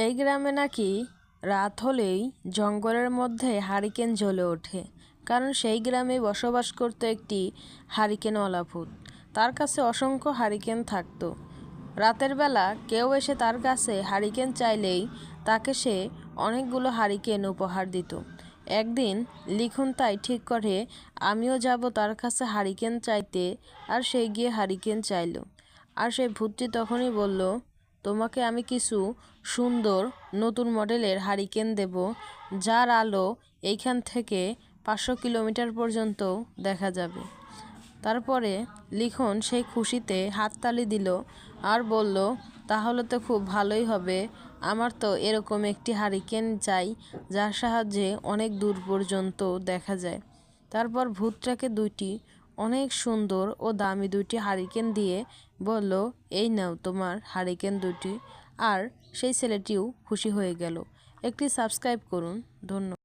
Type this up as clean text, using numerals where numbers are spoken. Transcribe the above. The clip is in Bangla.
এই গ্রামে নাকি রাত হলেই জঙ্গলের মধ্যে হারিকেন জ্বলে ওঠে, কারণ সেই গ্রামে বসবাস করত একটি হারিকেনওয়ালা ভূত। তার কাছে অসংখ্য হারিকেন থাকতো। রাতের বেলা কেউ এসে তার কাছে হারিকেন চাইলেই তাকে সে অনেকগুলো হারিকেন উপহার দিত। একদিন লিখন তাই ঠিক করে আমিও যাব তার কাছে হারিকেন চাইতে, আর সে গিয়ে হারিকেন চাইল। আর সেই ভূতটি তখনই বলল, তোমাকে আমি কিছু সুন্দর নতুন মডেলের হারিকেন দেব, যার আলো এইখান থেকে 500 কিলোমিটার পর্যন্ত দেখা যাবে। তারপরে লিখন সেই খুশিতে হাততালি দিল আর বলল, তাহলে তো খুব ভালোই হবে। আমার তো এরকম একটি হারিকেন চাই, যার সাহায্যে অনেক দূর পর্যন্ত দেখা যায়। তারপর ভূতটাকে অনেক সুন্দর ও দামি 2টি হারিকেন দিয়ে বলল, এই নাও তোমার হারিকেন 2টি। আর সেই ছেলেটিও খুশি হয়ে গেল। একটি সাবস্ক্রাইব করুন। ধন্যবাদ।